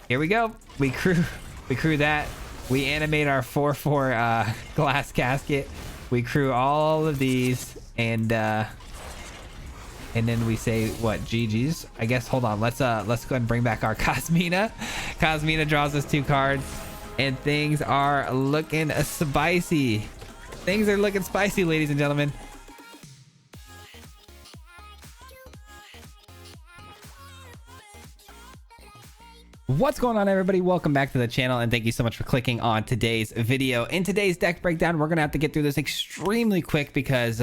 Here we go. We crew that. We animate our 4/4 glass casket. We crew all of these, and then we say what? GG's. I guess. Hold on. Let's go ahead and bring back our Cosmina. Cosmina draws us 2 cards, and things are looking spicy. Things are looking spicy, ladies and gentlemen. What's going on, everybody? Welcome back to the channel, and thank you so much for clicking on today's video. In today's deck breakdown, we're gonna have to get through this extremely quick because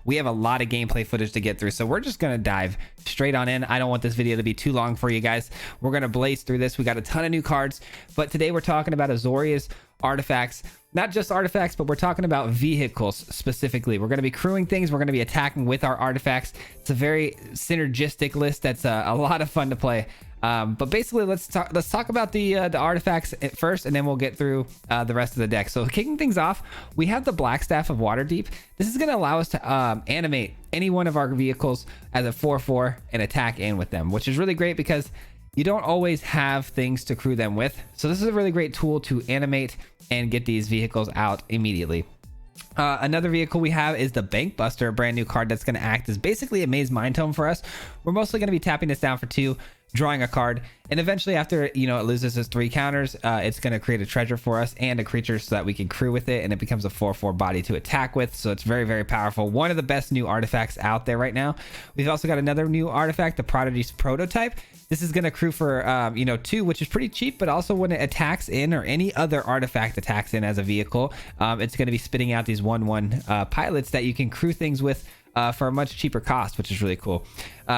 we have a lot of gameplay footage to get through, so we're just gonna dive straight on in. I don't want this video to be too long for you guys. We're gonna blaze through this. We got a ton of new cards, but today we're talking about Azorius artifacts. Not just artifacts, but we're talking about vehicles specifically. We're going to be crewing things. We're going to be attacking with our artifacts. It's a very synergistic list that's a lot of fun to play. But basically, let's talk about the artifacts at first, and then we'll get through the rest of the deck. So kicking things off, we have the Black Staff of Waterdeep. This is going to allow us to animate any one of our vehicles as a 4/4 and attack in with them, which is really great because you don't always have things to crew them with. So this is a really great tool to animate and get these vehicles out immediately. Another vehicle we have is the Bank Buster, a brand new card that's going to act as basically a Maze Mind Tome for us. We're mostly going to be tapping this down for 2, drawing a card, and eventually after it loses its 3 counters, it's going to create a treasure for us and a creature so that we can crew with it, and it becomes a 4/4 body to attack with. So it's very, very powerful. One of the best new artifacts out there right now. We've also got another new artifact, the Prodigy's Prototype. This is going to crew for 2, which is pretty cheap, but also when it attacks in, or any other artifact attacks in as a vehicle, it's going to be spitting out these 1/1 pilots that you can crew things with for a much cheaper cost, which is really cool.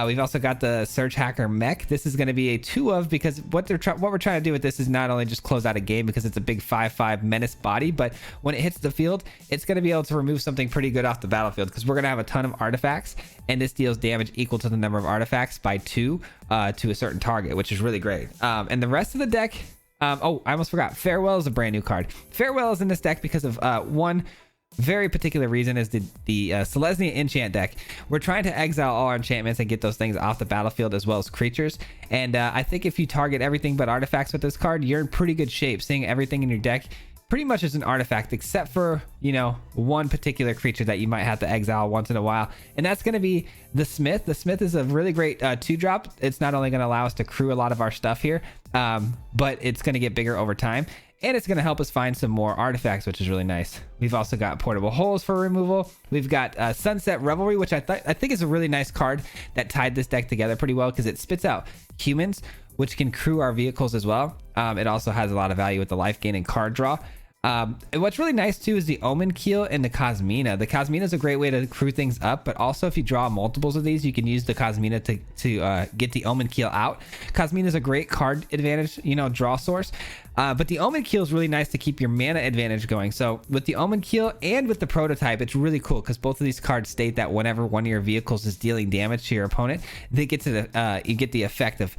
We've also got the Surge Hacker Mech. This is going to be a 2 of, because what we're trying to do with this is not only just close out a game because it's a big 5/5 menace body, but when it hits the field, it's going to be able to remove something pretty good off the battlefield, because we're going to have a ton of artifacts, and this deals damage equal to the number of artifacts by 2 to a certain target, which is really great. And the rest of the deck, oh, I almost forgot. Farewell is a brand new card. Farewell is in this deck because of one very particular reason, is the Selesnya enchant deck. We're trying to exile all our enchantments and get those things off the battlefield as well as creatures, and I think if you target everything but artifacts with this card, you're in pretty good shape, seeing everything in your deck pretty much as an artifact, except for one particular creature that you might have to exile once in a while, and that's going to be the Smith. The Smith is a really great 2-drop. It's not only going to allow us to crew a lot of our stuff here, but it's going to get bigger over time, and it's going to help us find some more artifacts, which is really nice. We've also got Portable Holes for removal. We've got Sunset Revelry, which I think is a really nice card that tied this deck together pretty well, because it spits out humans, which can crew our vehicles as well. It also has a lot of value with the life gain and card draw. And what's really nice too is the Omen Keel and the Cosmina. The Cosmina is a great way to crew things up, but also if you draw multiples of these, you can use the Cosmina to get the Omen Keel out. Cosmina is a great card advantage, draw source. But the Omen Keel is really nice to keep your mana advantage going. So with the Omen Keel and with the Prototype, it's really cool because both of these cards state that whenever one of your vehicles is dealing damage to your opponent, they get to you get the effect of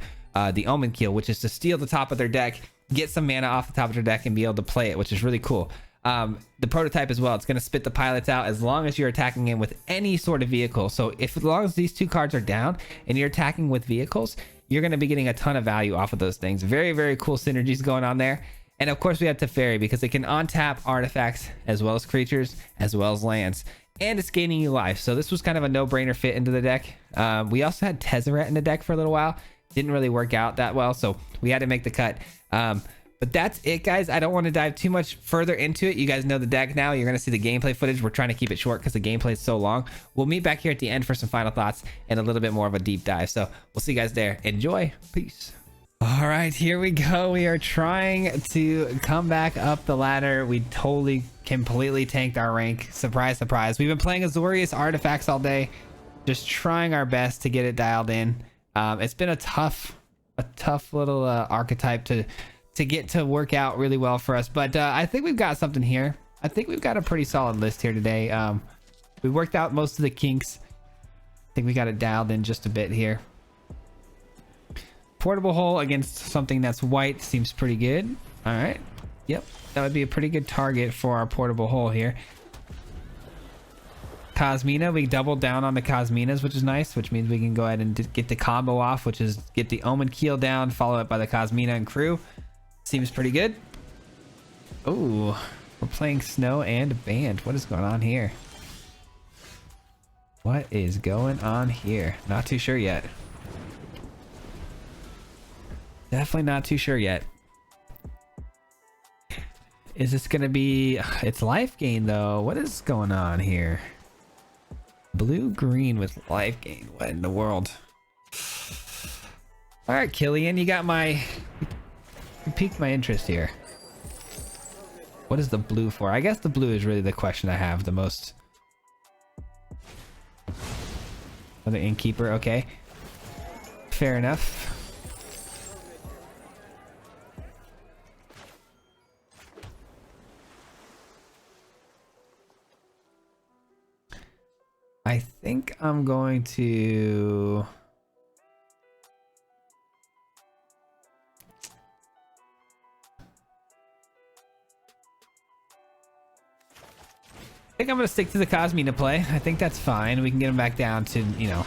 the Omen Keel, which is to steal the top of their deck, get some mana off the top of your deck, and be able to play it, which is really cool. The Prototype as well, it's going to spit the pilots out as long as you're attacking in with any sort of vehicle. So as long as these 2 cards are down and you're attacking with vehicles, you're going to be getting a ton of value off of those things. Very, very cool synergies going on there. And of course we have Teferi, because it can untap artifacts as well as creatures as well as lands, and it's gaining you life. So this was kind of a no-brainer fit into the deck. We also had Tezzeret in the deck for a little while. Didn't really work out that well, so we had to make the cut. But that's it, guys. I don't want to dive too much further into it. You guys know the deck now. You're going to see the gameplay footage. We're trying to keep it short because the gameplay is so long. We'll meet back here at the end for some final thoughts and a little bit more of a deep dive. So we'll see you guys there. Enjoy. Peace. All right, here we go. We are trying to come back up the ladder. We completely tanked our rank. Surprise, surprise. We've been playing Azorius artifacts all day, just trying our best to get it dialed in. It's been a tough little archetype to get to work out really well for us, but I think we've got something here. I think we've got a pretty solid list here today. We worked out most of the kinks. I think we got it dialed in just a bit here. Portable Hole against something that's white seems pretty good. All right, yep, that would be a pretty good target for our Portable Hole here. Cosmina. We doubled down on the Cosminas, which is nice, which means we can go ahead and get the combo off, which is get the Omen Keel down, follow it by the Cosmina and crew. Seems pretty good. Oh, we're playing Snow and Band. What is going on here? What is going on here? Not too sure yet. Definitely not too sure yet. Is this gonna be... It's life gain though. What is going on here? Blue-green with life gain. What in the world? Alright, Killian, you got my... You piqued my interest here. What is the blue for? I guess the blue is really the question I have the most. Another Innkeeper, okay. Fair enough. I think I'm going to... I think I'm going to stick to the Cosmina play. I think that's fine. We can get them back down to, you know,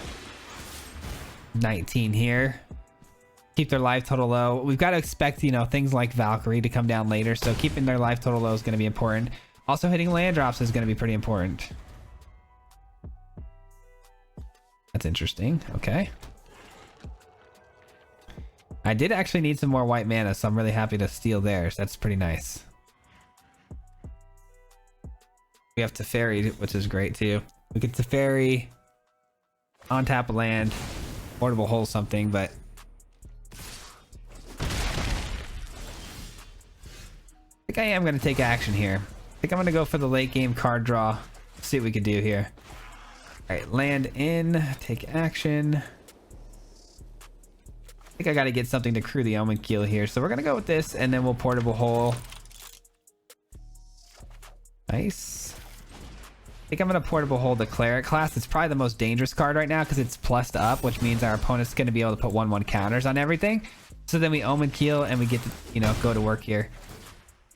19 here. Keep their life total low. We've got to expect, you know, things like Valkyrie to come down later. So keeping their life total low is going to be important. Also hitting land drops is going to be pretty important. That's interesting. Okay. I did actually need some more white mana, so I'm really happy to steal theirs. That's pretty nice. We have Teferi, which is great too. We get Teferi, on tap of land, portable hole something, but I think I am going to take action here. I think I'm going to go for the late game card draw. See what we can do here. All right, land in, take action. I think I got to get something to crew the Omen Keel here, so we're going to go with this, and then we'll portable hole. Nice. I think I'm going to portable hold the Cleric class. It's probably the most dangerous card right now because it's plussed up, which means our opponent's going to be able to put 1/1 counters on everything. So then we Omen Keel and we get to, you know, go to work here.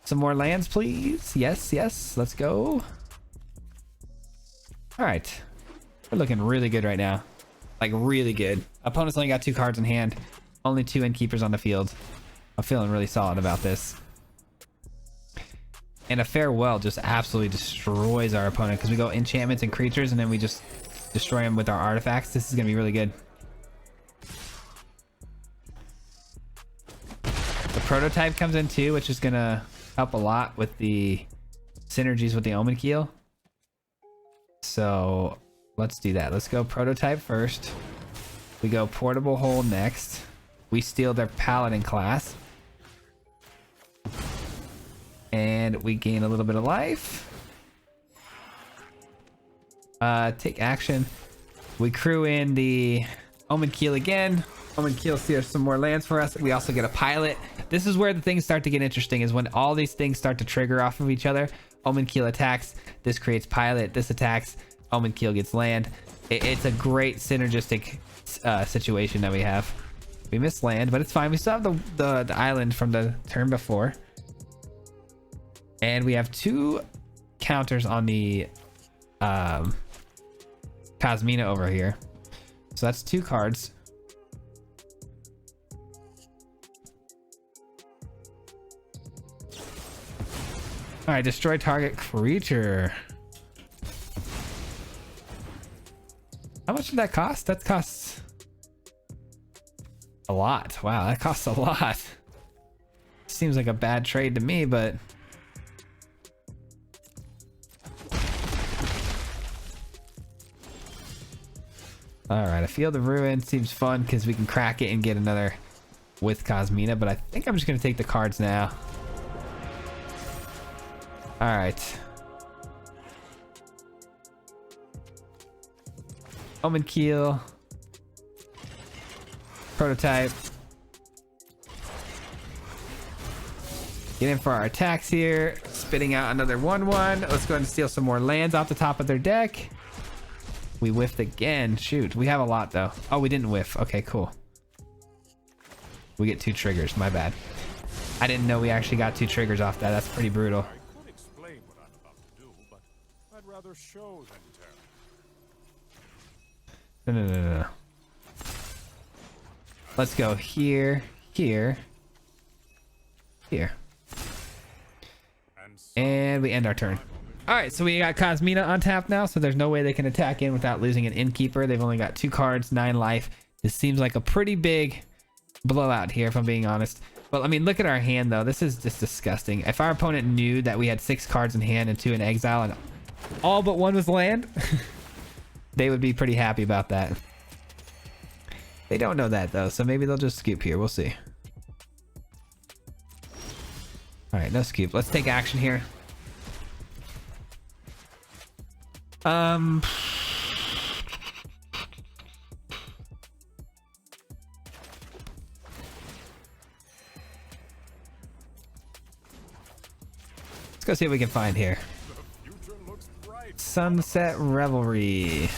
Some more lands, please. Yes, yes. Let's go. All right. We're looking really good right now. Like, really good. Opponent's only got 2 cards in hand. Only 2 Innkeepers on the field. I'm feeling really solid about this. And a Farewell just absolutely destroys our opponent because we go enchantments and creatures and then we just destroy them with our artifacts. This is going to be really good. The prototype comes in too, which is going to help a lot with the synergies with the Omen Keel. So let's do that. Let's go prototype first. We go portable hole next. We steal their paladin class. And we gain a little bit of life. Take action. We crew in the Omen Keel again. Omen Keel steals some more lands for us. We also get a pilot. This is where the things start to get interesting, is when all these things start to trigger off of each other. Omen Keel attacks. This creates pilot. This attacks. Omen Keel gets land. It's a great synergistic situation that we have. We missed land, but it's fine. We still have the island from the turn before. And we have 2 counters on the Cosmina over here. So that's 2 cards. All right, destroy target creature. How much did that cost? That costs a lot. Wow, that costs a lot. Seems like a bad trade to me, but... All right, a Field of Ruin seems fun because we can crack it and get another with Cosmina, but I think I'm just going to take the cards now. All right. Omen Keel. Prototype. Get in for our attacks here. Spitting out another 1/1. Let's go ahead and steal some more lands off the top of their deck. We whiffed again. Shoot, we have a lot though. Oh, we didn't whiff. Okay, cool. We get 2 triggers. My bad. I didn't know we actually got 2 triggers off that. That's pretty brutal. I could explain what I'm about to do, but I'd rather show than tell. No. Let's go here, here, here. And we end our turn. All right, so we got Cosmina on tap now, so there's no way they can attack in without losing an Innkeeper. They've only got 2 cards, 9 life. This seems like a pretty big blowout here, if I'm being honest. But I mean, look at our hand though. This is just disgusting. If our opponent knew that we had 6 cards in hand and 2 in exile and all but 1 was land, they would be pretty happy about that. They don't know that though, so maybe they'll just scoop here. We'll see. All right, no scoop. Let's take action here. Let's go see what we can find here. Sunset Revelry.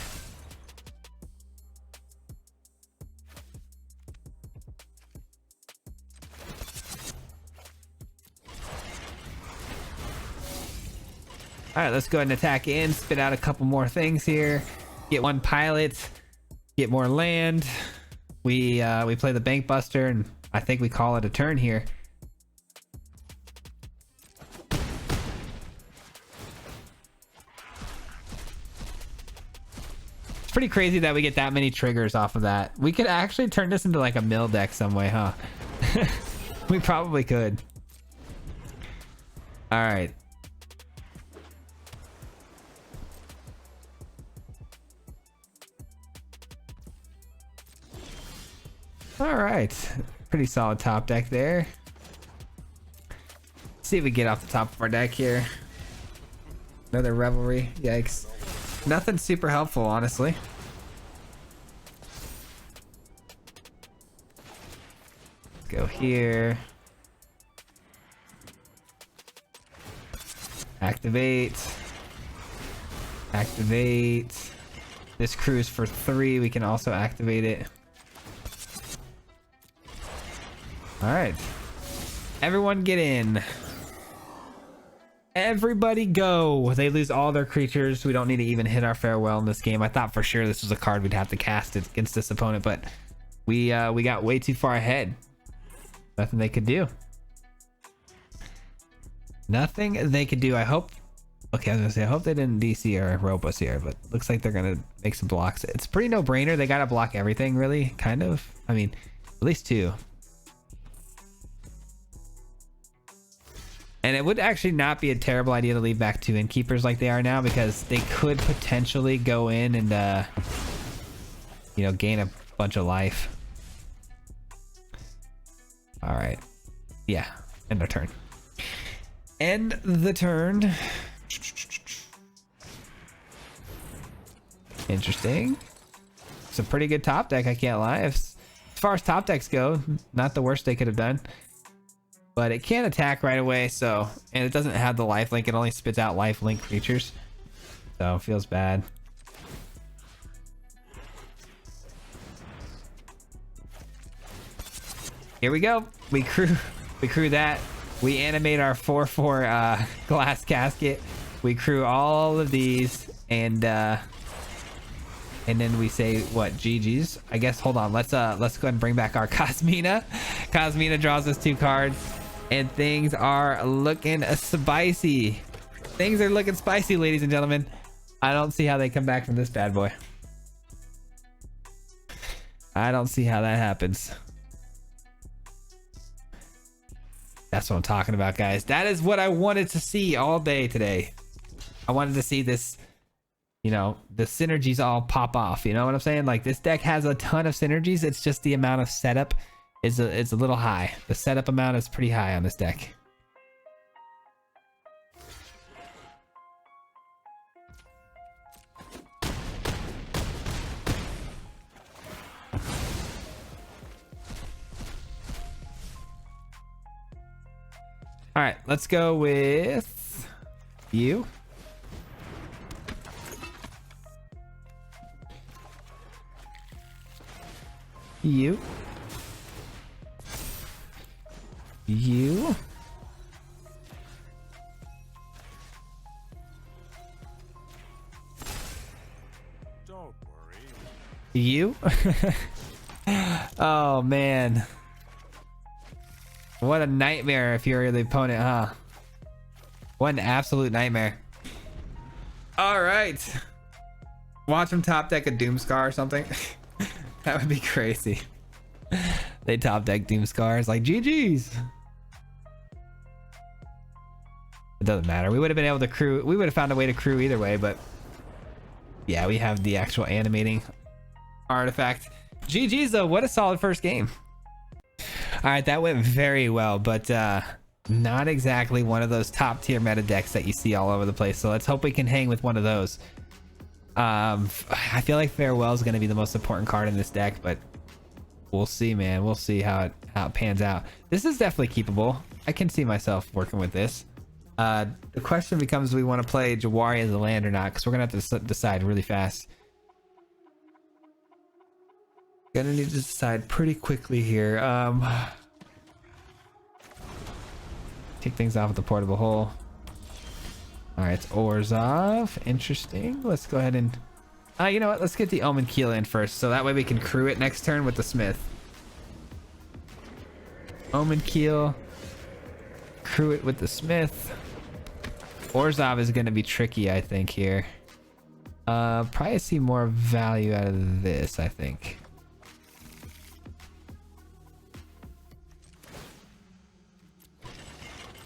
All right, let's go ahead and attack in, spit out a couple more things here, get 1 pilot, get more land. We play the Bank Buster, and I think we call it a turn here. It's pretty crazy that we get that many triggers off of that. We could actually turn this into like a mill deck some way, huh? We probably could. All right. All right, pretty solid top deck there. Let's see if we get off the top of our deck here. Another Revelry, yikes. Nothing super helpful, honestly. Let's go here. Activate. Activate. This cruise for 3, we can also activate it. All right, everyone get in. Everybody go. They lose all their creatures. We don't need to even hit our farewell in this game. I thought for sure this was a card we'd have to cast it against this opponent, but we got way too far ahead. Nothing they could do. Nothing they could do. I hope. Okay, I was gonna say I hope they didn't DC or rope us here, but looks like they're gonna make some blocks. It's pretty no-brainer. They gotta block everything, really, kind of. I mean, at least 2. And it would actually not be a terrible idea to leave back 2 Innkeepers like they are now, because they could potentially go in and, you know, gain a bunch of life. All right. Yeah. End our turn. End the turn. Interesting. It's a pretty good top deck, I can't lie. As far as top decks go, not the worst they could have done. But it can't attack right away, so, and it doesn't have the life link. It only spits out life link creatures, so it feels bad. Here we go. We crew that. We animate our 4/4 glass casket. We crew all of these, and then we say what, GG's. I guess. Hold on. Let's go ahead and bring back our Cosmina. Cosmina draws us 2 cards. And things are looking spicy. Things are looking spicy, ladies and gentlemen. I don't see how they come back from this bad boy. I don't see how that happens. That's what I'm talking about, guys. That is what I wanted to see all day today. I wanted to see this, you know, the synergies all pop off. You know what I'm saying? Like, this deck has a ton of synergies. It's just the amount of setup is a little high. The setup amount is pretty high on this deck. All right, let's go with you. You. You. Don't worry. You? Oh man. What a nightmare if you're the opponent, huh? What an absolute nightmare. All right. Watch them top deck a Doomscar or something. That would be crazy. They top deck Doomscars like GG's. It doesn't matter. We would have been able to crew. We would have found a way to crew either way, but yeah, we have the actual animating artifact. GG's though. What a solid first game. All right, that went very well, but not exactly one of those top tier meta decks that you see all over the place. So let's hope we can hang with one of those. I feel like Farewell is going to be the most important card in this deck, but we'll see, man. We'll see how it pans out. This is definitely keepable. I can see myself working with this. The question becomes, do we want to play Jawari as a land or not? Because we're going to have to decide really fast. Gonna need to decide pretty quickly here. Take things off with the portable hole. All right, it's Orzhov. Interesting. Let's go ahead and you know what, let's get the Omen Keel in first, so that way we can crew it next turn with the Smith. Omen Keel, crew it with the Smith. Orzhov is going to be tricky, I think, here. Probably see more value out of this, I think.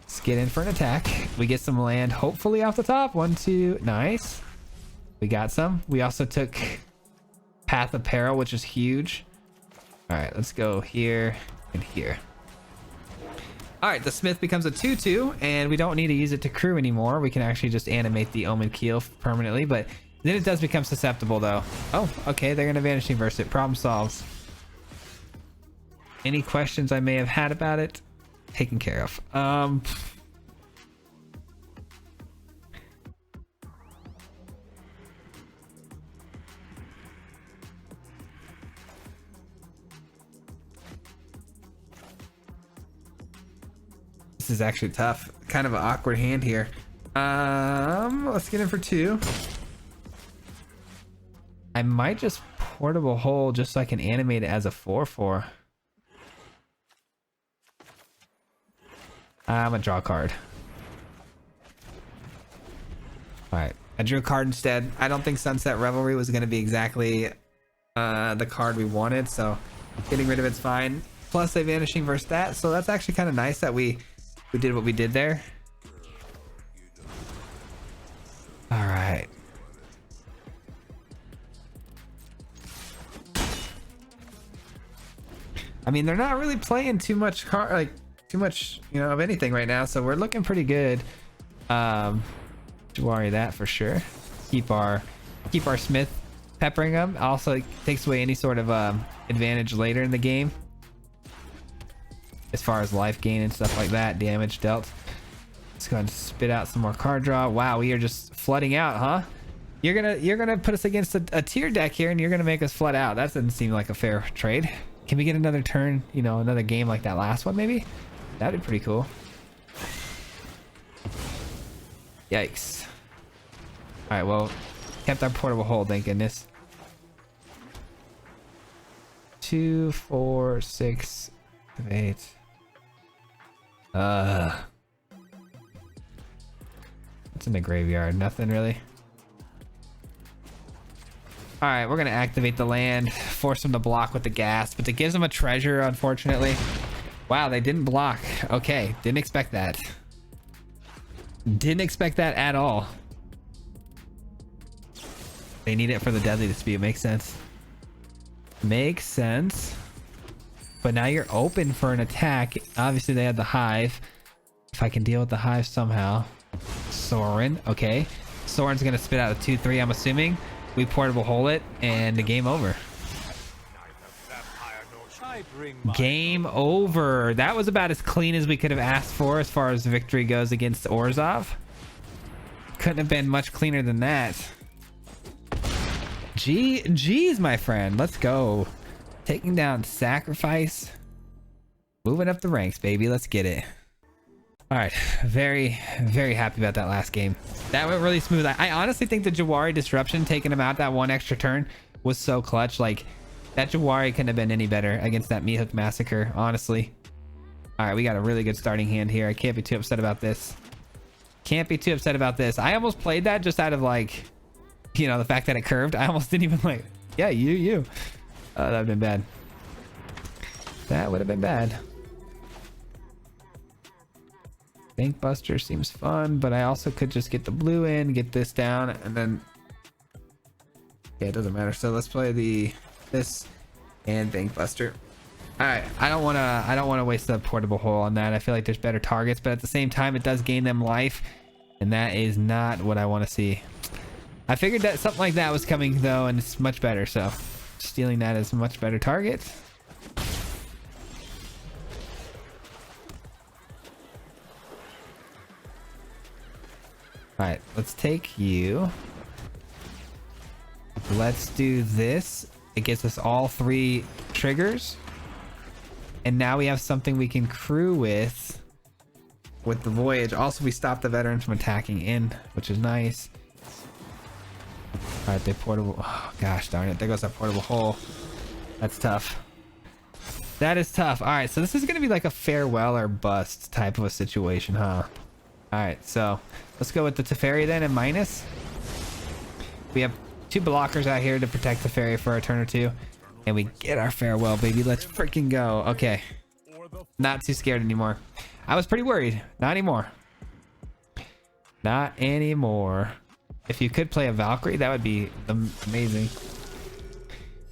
Let's get in for an attack. We get some land, hopefully off the top. 1, 2, nice. We got some. We also took Path of Peril, which is huge. All right, let's go here and here. All right, the Smith becomes a 2/2, and we don't need to use it to crew anymore. We can actually just animate the Omen Keel permanently, but then it does become susceptible, though. Oh, okay, they're going to Vanishing Verse it. Problem solved. Any questions I may have had about it? Taken care of. This is actually tough. Kind of an awkward hand here. Let's get in for 2. I might just portable hole just so I can animate it as a 4/4. I'm gonna draw a card. All right, I drew a card instead. I don't think Sunset Revelry was gonna be exactly the card we wanted, so getting rid of it's fine. Plus, they Vanishing Verse that, so that's actually kind of nice that we did what we did there. All right. I mean, they're not really playing too much too much, you know, of anything right now, so we're looking pretty good. Jawari that for sure. Keep our Smith peppering them. Also takes away any sort of advantage later in the game, as far as life gain and stuff like that, damage dealt. Let's go ahead and spit out some more card draw. Wow, we are just flooding out, huh? You're gonna put us against a tier deck here, and you're gonna make us flood out. That doesn't seem like a fair trade. Can we get another turn, you know, another game like that last one maybe? That'd be pretty cool. Yikes. All right, well, kept our portable hole, thank goodness. 2, 4, 6, 8. What's in the graveyard? Nothing really. All right, we're gonna activate the land, force them to block with the gas, but it gives them a treasure, unfortunately. Wow, they didn't block. Okay, didn't expect that. Didn't expect that at all. They need it for the Deadly Dispute. Makes sense. Makes sense. But now you're open for an attack. Obviously, they had the Hive. If I can deal with the Hive somehow. Sorin, okay. Sorin's gonna spit out a 2/3, I'm assuming. We portable hole it, and the game over. Game over. That was about as clean as we could have asked for as far as victory goes against Orzhov. Couldn't have been much cleaner than that. Geez, my friend. Let's go. Taking down Sacrifice. Moving up the ranks, baby. Let's get it. All right. Very, very happy about that last game. That went really smooth. I honestly think the Jawari Disruption, taking him out that one extra turn, was so clutch. Like, that Jawari couldn't have been any better against that Mythic Massacre, honestly. All right, we got a really good starting hand here. I can't be too upset about this. Can't be too upset about this. I almost played that just out of, like, you know, the fact that it curved. I almost didn't even, like, yeah, you. That would have been bad. That would have been bad. Bank Buster seems fun, but I also could just get the blue in, get this down, and then... yeah, it doesn't matter. So let's play this and Bank Buster. All right, I don't want to waste the portable hole on that. I feel like there's better targets, but at the same time, it does gain them life, and that is not what I want to see. I figured that something like that was coming though, and it's much better. So stealing that is a much better target. All right, let's take you. Let's do this. It gets us all 3 triggers. And now we have something we can crew with the Voyage. Also, we stopped the veterans from attacking in, which is nice. All right, they portable. Oh, gosh darn it. There goes that portable hole. That's tough. That is tough. All right, so this is going to be like a farewell or bust type of a situation, huh? All right, so let's go with the Teferi then and minus. We have 2 blockers out here to protect the Teferi for a turn or 2. And we get our farewell, baby. Let's freaking go. Okay. Not too scared anymore. I was pretty worried. Not anymore. Not anymore. If you could play a Valkyrie, that would be amazing.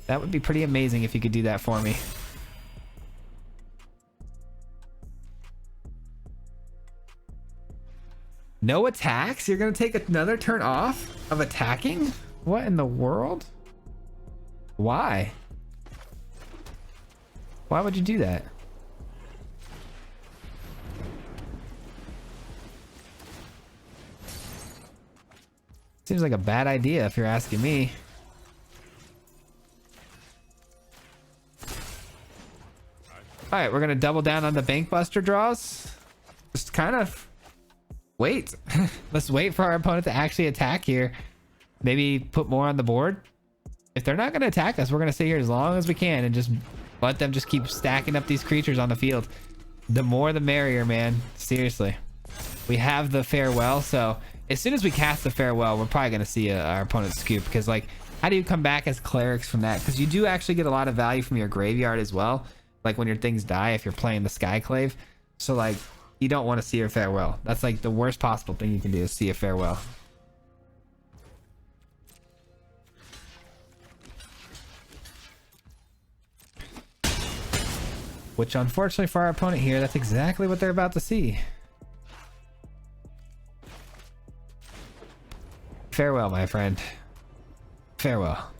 That would be pretty amazing if you could do that for me. No attacks? You're going to take another turn off of attacking? What in the world? Why? Why would you do that? Seems like a bad idea if you're asking me. All right, we're gonna double down on the Bank Buster draws. Just kind of wait. Let's wait for our opponent to actually attack here. Maybe put more on the board. If they're not gonna attack us, we're gonna sit here as long as we can and just let them just keep stacking up these creatures on the field. The more the merrier, man. Seriously. We have the farewell, so as soon as we cast the farewell, we're probably going to see our opponent scoop, because, like, how do you come back as clerics from that? Because you do actually get a lot of value from your graveyard as well, like when your things die if you're playing the Skyclave. So, like, you don't want to see your farewell. That's, like, the worst possible thing you can do is see a farewell. Which, unfortunately for our opponent here, that's exactly what they're about to see. Farewell, my friend. Farewell.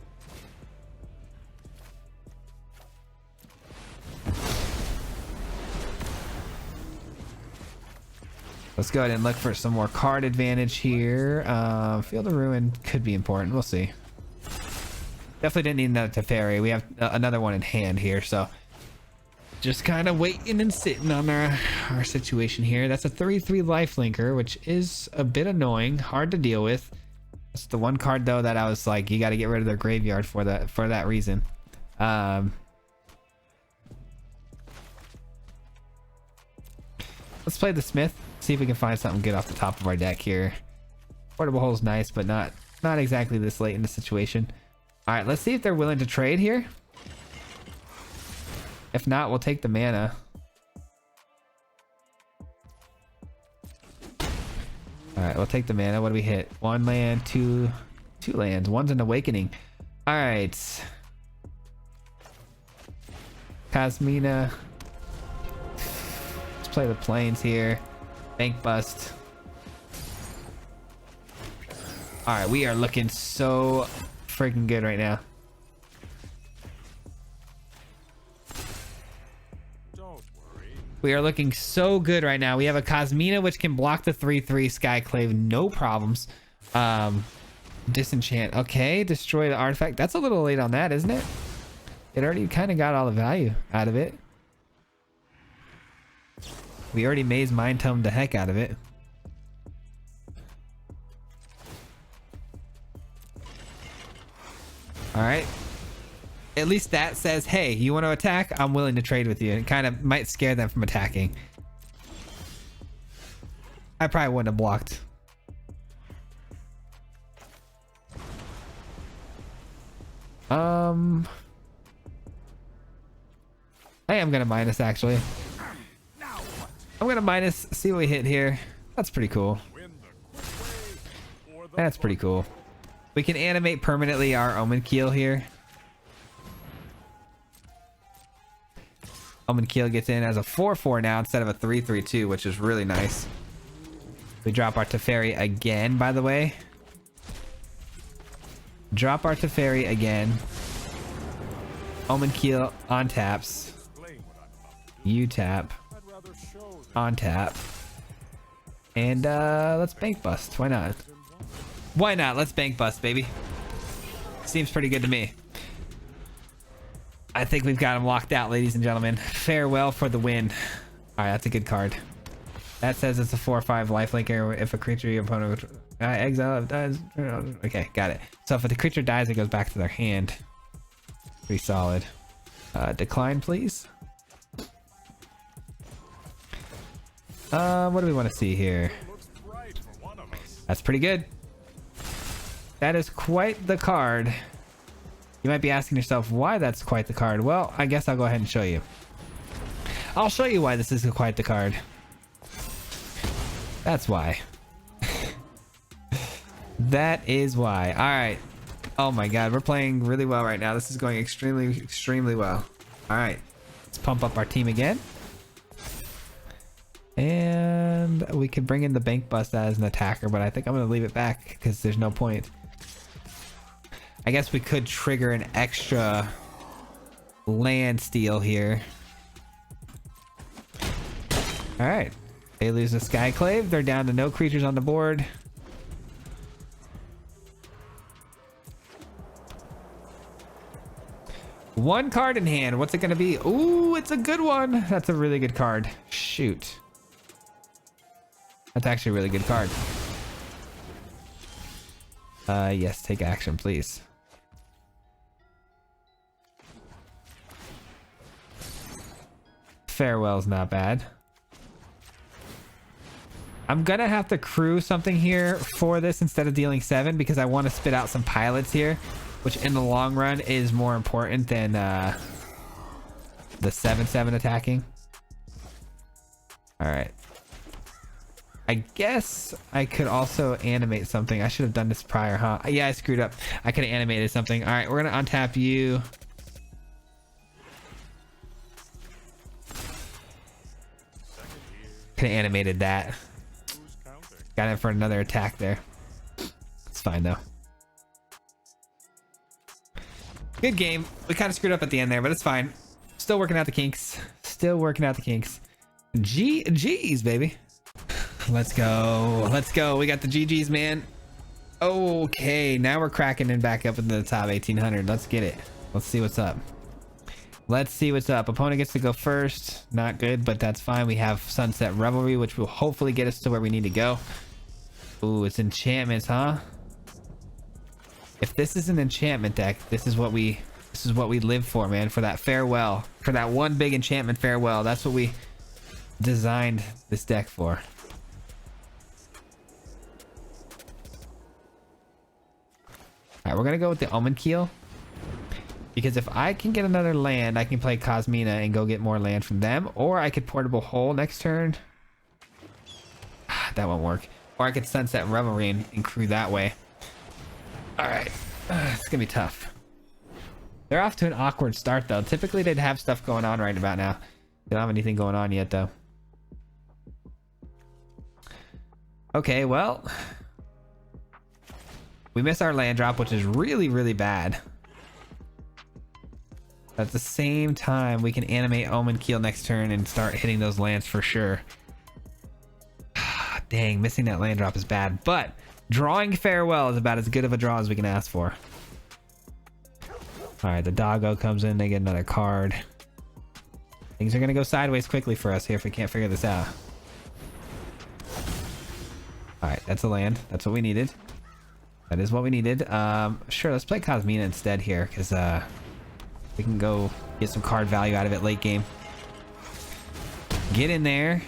Let's go ahead and look for some more card advantage here. Field of Ruin could be important. We'll see. Definitely didn't need another Teferi. We have another one in hand here, so just kind of waiting and sitting on our situation here. That's a 3/3 lifelinker, which is a bit annoying, hard to deal with. It's the one card though that I was like, you got to get rid of their graveyard for that reason. Let's play the Smith. See if we can find something good off the top of our deck here. Portable hole's nice, but not exactly this late in the situation. All right, let's see if they're willing to trade here. If not, we'll take the mana. All right, we'll take the mana. What do we hit? 1 land, 2 lands. One's an Awakening. All right. Kasmina. Let's play the Plains here. Bank Bust. All right, we are looking so freaking good right now. We are looking so good right now. We have a Kasmina, which can block the 3/3 Skyclave, no problems. Disenchant. Okay, destroy the artifact. That's a little late on that, isn't it? It already kind of got all the value out of it. We already Maze Mind Tomed the heck out of it. All right, At least that says, hey, you want to attack? I'm willing to trade with you. It kind of might scare them from attacking. I probably wouldn't have blocked. Hey, I'm gonna minus actually. I'm gonna minus, see what we hit here. That's pretty cool. That's pretty cool. We can animate permanently our Omen Keel here. Omen Keel gets in as a 4/4 now instead of a 3/3/2, which is really nice. We drop our Teferi again, by the way. Drop our Teferi again. Omen Keel on taps. You tap. On tap. And let's bank bust. Why not? Why not? Let's bank bust, baby. Seems pretty good to me. I think we've got him locked out, ladies and gentlemen. Farewell for the win. All right, that's a good card. That says it's a 4/5 lifelinker. If a creature your opponent exile dies. Okay, got it. So if the creature dies, it goes back to their hand. Pretty solid. Decline, please. What do we want to see here? That's pretty good. That is quite the card. You might be asking yourself why that's quite the card. Well, I guess I'll go ahead and show you. I'll show you why this is quite the card. That's why. That is why. All right. Oh my God, we're playing really well right now. This is going extremely well. All right, let's pump up our team again. And we could bring in the bank bust as an attacker, but I think I'm gonna leave it back because there's no point. I guess we could trigger an extra land steal here. All right, they lose the Skyclave. They're down to no creatures on the board. One card in hand. What's it gonna be? Ooh, it's a good one. That's a really good card. Shoot. That's actually a really good card. Yes, take action, please. Farewell's not bad. I'm gonna have to crew something here for this instead of dealing 7 because I want to spit out some pilots here, which in the long run is more important than the 7/7 attacking. All right. I guess I could also animate something. I should have done this prior, huh? Yeah, I screwed up. I could have animated something. All right, we're gonna untap you. Could have animated that. Got it for another attack there. It's fine though. Good game. We kind of screwed up at the end there, but it's fine. Still working out the kinks. Still working out the kinks. GG's, baby. Let's go. Let's go. We got the GG's, man. Okay, now we're cracking and back up into the top 1800. Let's get it. Let's see what's up. Let's see what's up. Opponent gets to go first. Not good, but that's fine. We have Sunset Revelry, which will hopefully get us to where we need to go. Ooh, it's enchantments, huh? If this is an enchantment deck, this is what we live for, man. For that farewell, for that one big enchantment farewell. That's what we designed this deck for. All right, we're gonna go with the Omen Keel because if I can get another land, I can play Cosmina and go get more land from them, or I could Portable Hole next turn. That won't work. Or I could Sunset Revelry and crew that way. All right, it's gonna be tough. They're off to an awkward start though. Typically they'd have stuff going on right about now. They don't have anything going on yet though. Okay, well, we miss our land drop, which is really bad. At the same time, we can animate Omen Keel next turn and start hitting those lands for sure. Dang, missing that land drop is bad, but drawing Farewell is about as good of a draw as we can ask for. All right, the doggo comes in, they get another card. Things are gonna go sideways quickly for us here if we can't figure this out. All right, that's a land. That's what we needed. That is what we needed. Sure, let's play Cosmina instead here, because We can go get some card value out of it late game. Get in there.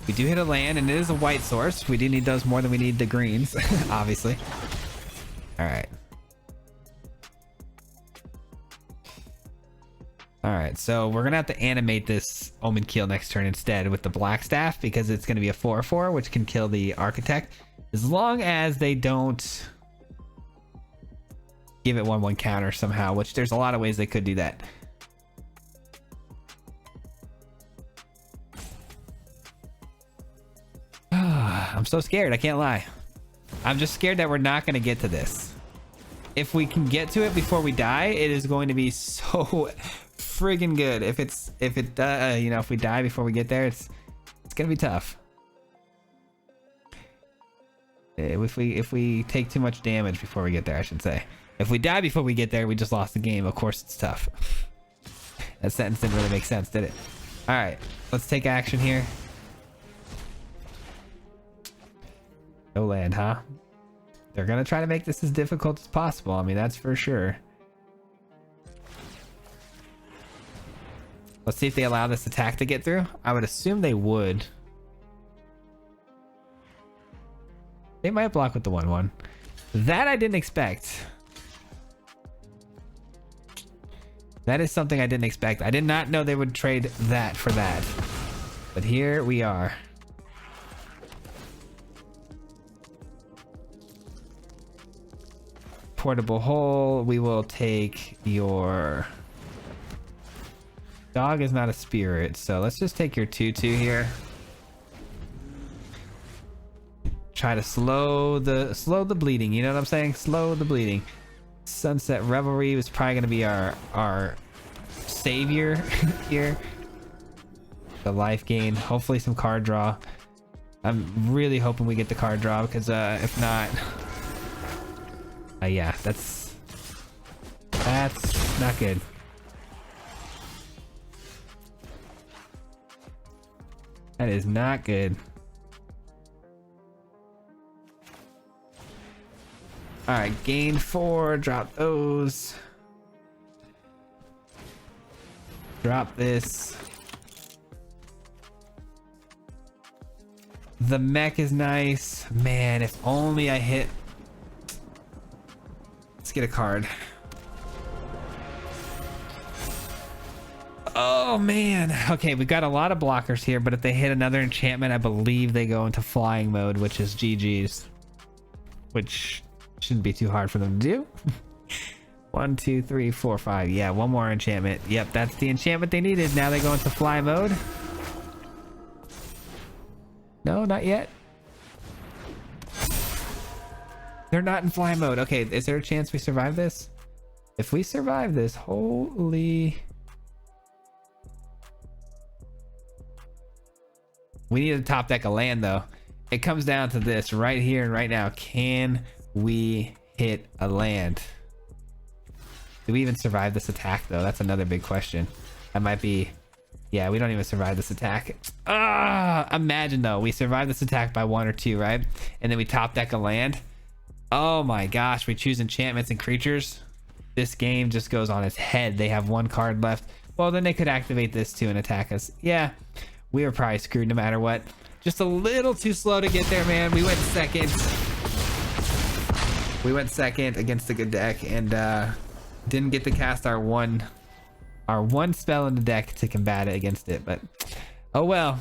We do hit a land, and it is a white source. We do need those more than we need the greens, obviously. All right. All right, so we're gonna have to animate this Omen Keel next turn instead with the Black Staff, because it's gonna be a 4/4, which can kill the Architect, as long as they don't give it 1/1 counter somehow, which there's a lot of ways they could do that. I'm so scared, I can't lie. I'm just scared that we're not going to get to this. If we can get to it before we die, it is going to be so friggin' good. If we die before we get there, it's going to be tough. If we take too much damage before we get there, I should say. If we die before we get there, we just lost the game. Of course, it's tough. That sentence didn't really make sense, did it? All right, let's take action here. No land, huh? They're gonna try to make this as difficult as possible. I mean, that's for sure. Let's see if they allow this attack to get through. I would assume they would. They might block with the 1/1. That I didn't expect. That is something I didn't expect. I did not know they would trade that for that. But here we are. Portable hole. We will take your... Dog is not a spirit, so let's just take your 2/2 here. Try to slow the bleeding, you know what I'm saying? Slow the bleeding. Sunset Revelry was probably gonna be our savior here. The life gain, hopefully some card draw. I'm really hoping we get the card draw, because if not, yeah, that's not good. That is not good. All right, gain 4, drop those. Drop this. The mech is nice. Man, if only I hit. Let's get a card. Oh man. Okay, we've got a lot of blockers here, but if they hit another enchantment, I believe they go into flying mode, which is GG's. Which shouldn't be too hard for them to do. 1, 2, 3, 4, 5. Yeah, one more enchantment. Yep, that's the enchantment they needed. Now they go into fly mode. No, not yet. They're not in fly mode. Okay, is there a chance we survive this? If we survive this, holy... We need to top deck a land though. It comes down to this right here and right now. Can we hit a land? Do we even survive this attack though? That's another big question. That might be... Yeah, we don't even survive this attack. Imagine though, we survive this attack by 1 or 2, right? And then we top deck a land. Oh my gosh, we choose enchantments and creatures. This game just goes on its head. They have 1 card left. Well, then they could activate this too and attack us. Yeah, we were probably screwed no matter what. Just a little too slow to get there, man. We went second. We went second against a good deck, and didn't get to cast our one spell in the deck to combat it against it, but oh well.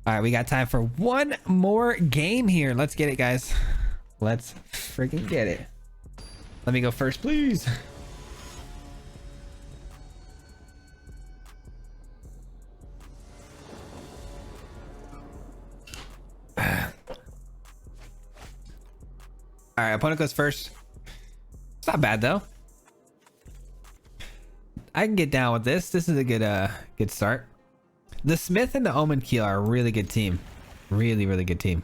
All right, we got time for one more game here. Let's get it, guys. Let's freaking get it. Let me go first, please. All right, opponent goes first. It's not bad though. I can get down with this. This is a good start. The Smith and the Omen Keel are a really good team. Really, really good team.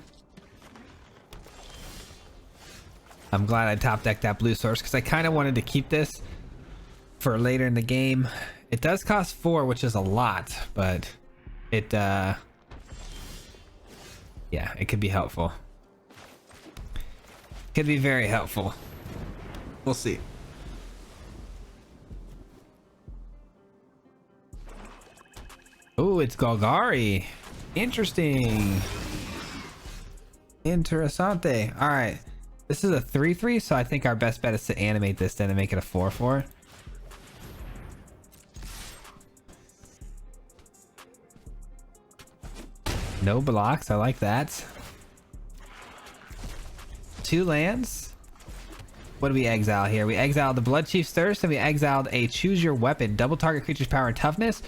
I'm glad I top decked that blue source because I kind of wanted to keep this for later in the game. It does cost 4, which is a lot, but it yeah, it could be helpful. Could be very helpful. We'll see. it's Golgari. Interesting. Interessante. All right. This is a 3/3, so I think our best bet is to animate this then and make it a 4/4. No blocks. I like that. 2 lands. What do we exile here? We exiled the Blood Chief's Thirst, and we exiled a Choose Your Weapon. Double target creature's power and toughness,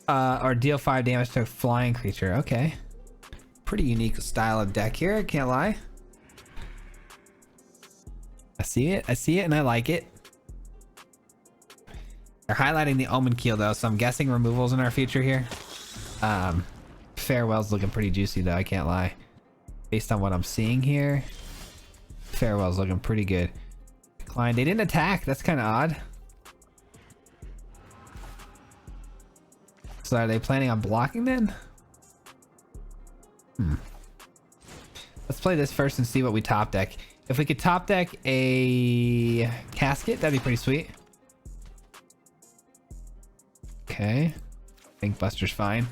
or deal 5 damage to a flying creature. Okay. Pretty unique style of deck here, I can't lie. I see it, and I like it. They're highlighting the Omen Keel though, so I'm guessing removals in our future here. Farewell's looking pretty juicy though, I can't lie. Based on what I'm seeing here, Farewell's looking pretty good. Decline. They didn't attack, that's kind of odd. So are they planning on blocking then? Let's play this first and see what we top deck. If we could top deck a casket, that'd be pretty sweet. Okay. Think Buster's fine.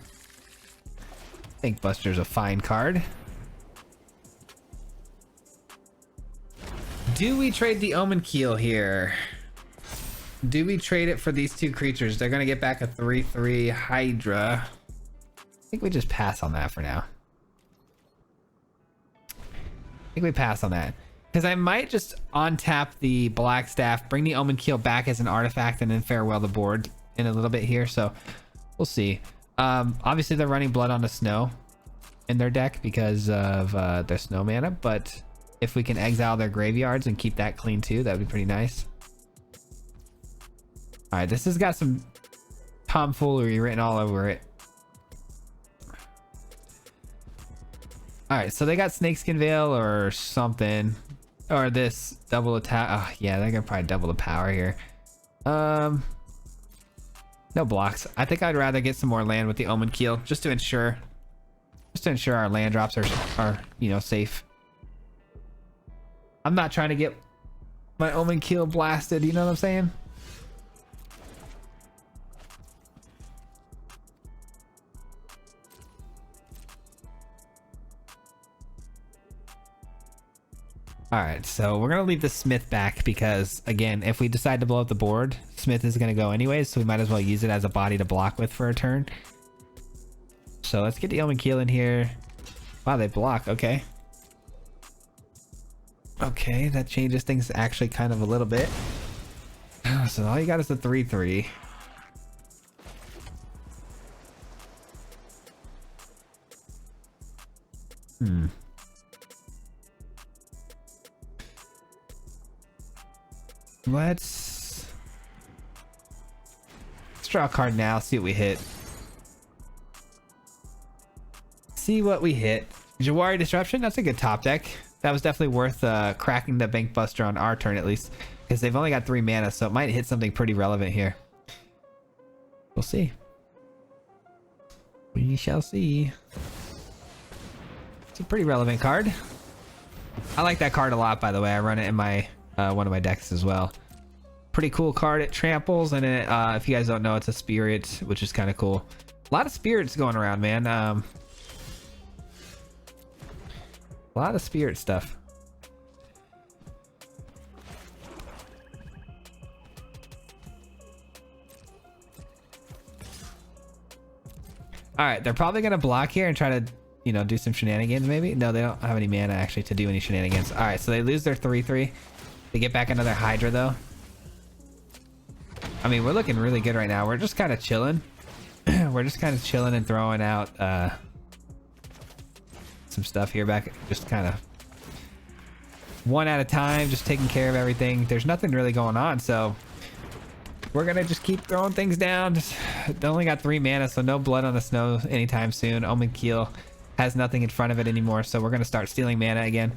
Think Buster's a fine card. Do we trade the Omen Keel here? Do we trade it for these 2 creatures? They're gonna get back a 3/3 Hydra. I think we just pass on that for now. I think we pass on that. Because I might just untap the Black Staff, bring the Omen Keel back as an artifact, and then farewell the board in a little bit here. So we'll see. Obviously they're running Blood on the Snow in their deck because of their snow mana, but if we can exile their graveyards and keep that clean too, that would be pretty nice. All right, this has got some tomfoolery written all over it. All right, so they got Snakeskin Veil or something, or this double attack. Oh yeah, they're gonna probably double the power here. No blocks. I think I'd rather get some more land with the Omen Keel just to ensure our land drops are you know, safe. I'm not trying to get my Omen Keel blasted, you know what I'm saying? All right, so we're gonna leave the Smith back because, again, if we decide to blow up the board, Smith is gonna go anyways, so we might as well use it as a body to block with for a turn. So let's get the Omen Keel in here. Wow, they block. Okay. Okay, that changes things actually kind of a little bit. So all you got is the 3/3. Let's draw a card now, see what we hit. See what we hit. Jawari Disruption, that's a good top deck. That was definitely worth cracking the Bank Buster on our turn at least, because they've only got 3 mana, so it might hit something pretty relevant here. We'll see. We shall see. It's a pretty relevant card. I like that card a lot, by the way. I run it in my one of my decks as well. Pretty cool card. It tramples, and it, if you guys don't know, it's a spirit, which is kind of cool. A lot of spirits going around, man. A lot of spirit stuff. All right, they're probably gonna block here and try to, you know, do some shenanigans maybe. No, they don't have any mana actually to do any shenanigans. All right, so they lose their 3/3. They get back another Hydra though. I mean, we're looking really good right now. We're just kind of chilling. We're just kind of chilling and throwing out some stuff here back, just kind of one at a time, just taking care of everything. There's nothing really going on, so we're gonna just keep throwing things down. They only got 3 mana, so no Blood on the Snow anytime soon. Omen Keel has nothing in front of it anymore, so we're gonna start stealing mana again.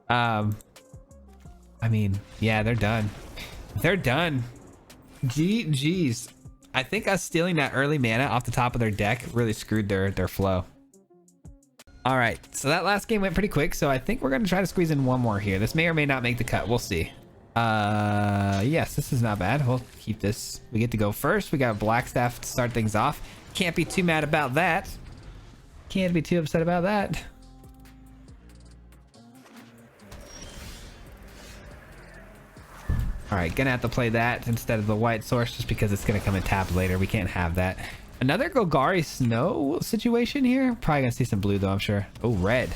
I mean, yeah, they're done. They're done. GG's. I think us stealing that early mana off the top of their deck really screwed their flow. All right, so that last game went pretty quick, so I think we're gonna try to squeeze in one more here. This may or may not make the cut. We'll see. Yes, this is not bad. We'll keep this. We get to go first. We got a black staff to start things off. Can't be too mad about that. Can't be too upset about that. All right, gonna have to play that instead of the white source just because it's gonna come in tap later. We can't have that. Another Golgari Snow situation here. Probably gonna see some blue though, I'm sure. Oh, red.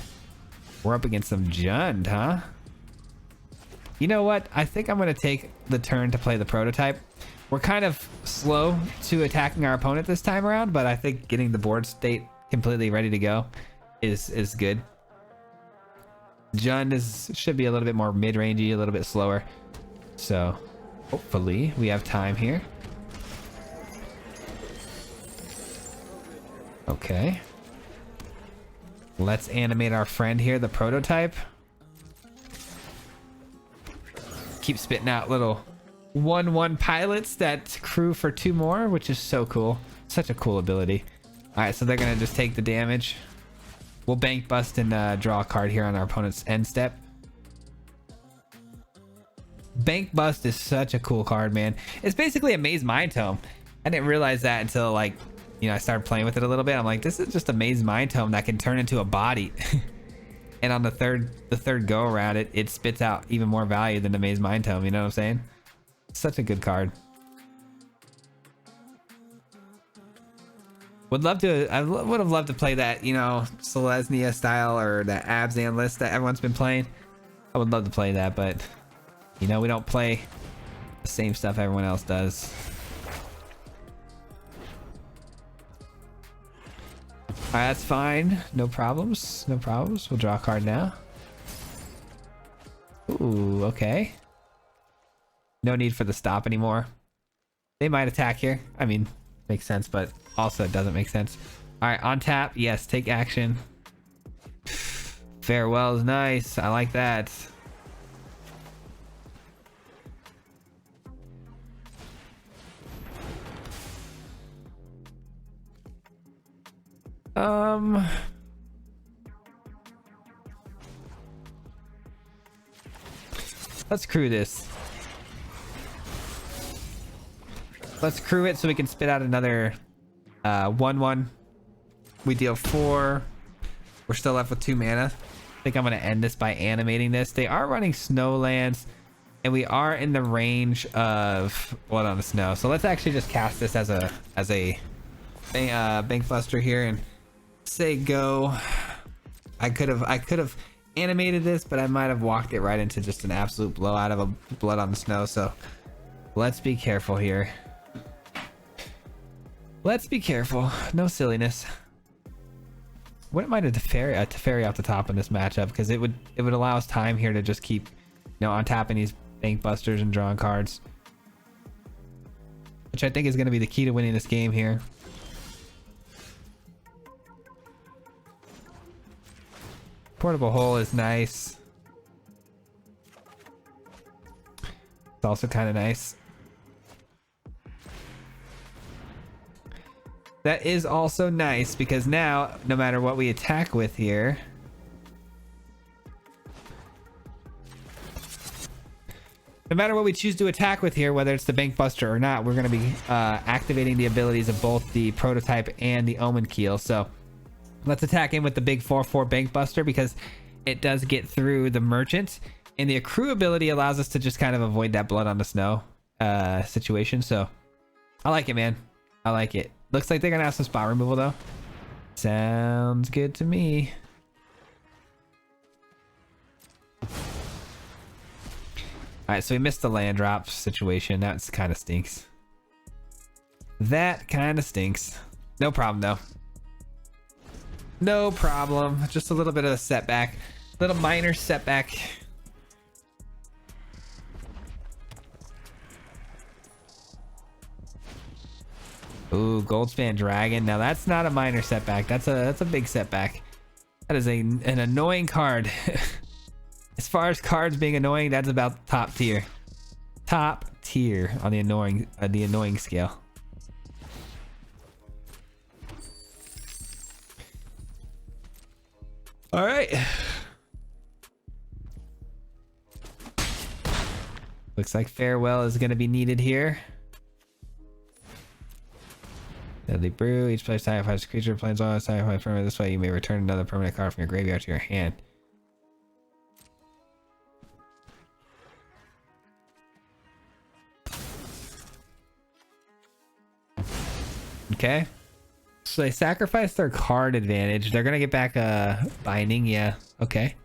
We're up against some Jund, huh? You know what? I think I'm gonna take the turn to play the prototype. We're kind of slow to attacking our opponent this time around, but I think getting the board state completely ready to go is good. Jund should be a little bit more mid-rangey, a little bit slower. So hopefully we have time here. Okay. Let's animate our friend here, the prototype. Keep spitting out little 1/1 pilots that crew for 2 more, which is so cool. Such a cool ability. All right, so they're gonna just take the damage. We'll bank bust and draw a card here on our opponent's end step. Bank bust is such a cool card, man. It's basically a Maze Mind Tome. I didn't realize that until, like, you know, I started playing with it a little bit. I'm like, this is just a Maze Mind Tome that can turn into a body. And on the third go around, it spits out even more value than the Maze Mind Tome. You know what I'm saying? Such a good card. I would have loved to play that, you know, Selesnya style or that Abzan list that everyone's been playing. I would love to play that, but you know, we don't play the same stuff everyone else does. All right, that's fine. No problems. No problems. We'll draw a card now. Ooh, okay. No need for the stop anymore. They might attack here. I mean, makes sense, but also it doesn't make sense. All right, on tap. Yes, take action. Farewell is nice. I like that. Let's crew this. Let's crew it so we can spit out another 1/1. We deal 4. We're still left with 2 mana. I think I'm going to end this by animating this. They are running Snowlands, and we are in the range of Blood on the Snow. So let's actually just cast this as a bank buster here and say go. I could have animated this, but I might have walked it right into just an absolute blowout of a Blood on the Snow. So let's be careful here. Let's be careful. No silliness. Wouldn't mind a Teferi off the top in this matchup, because it would allow us time here to just keep, you know, on tapping these bank busters and drawing cards, which I think is going to be the key to winning this game here. Portable Hole is nice. It's also kind of nice. That is also nice because now, no matter what we attack with here, no matter what we choose to attack with here, whether it's the Bank Buster or not, we're going to be activating the abilities of both the Prototype and the Omen Keel. So let's attack in with the big 4/4 Bank Buster because it does get through the Merchant, and the Accrue ability allows us to just kind of avoid that Blood on the Snow situation. So I like it, man. I like it. Looks like they're gonna have some spot removal though. Sounds good to me. Alright, so we missed the land drop situation. That's kind of stinks. That kind of stinks. No problem though. No problem. Just a little bit of a setback. Little minor setback. Ooh, Goldspan Dragon. Now that's not a minor setback. That's a big setback. That is an annoying card. As far as cards being annoying, that's about top tier. Top tier on the annoying scale. All right. Looks like farewell is going to be needed here. Deadly Brew. Each player sacrifices a creature, planes on sacrifice permanent. This way you may return another permanent card from your graveyard to your hand. Okay. So they sacrifice their card advantage. They're going to get back a binding. Yeah. Okay.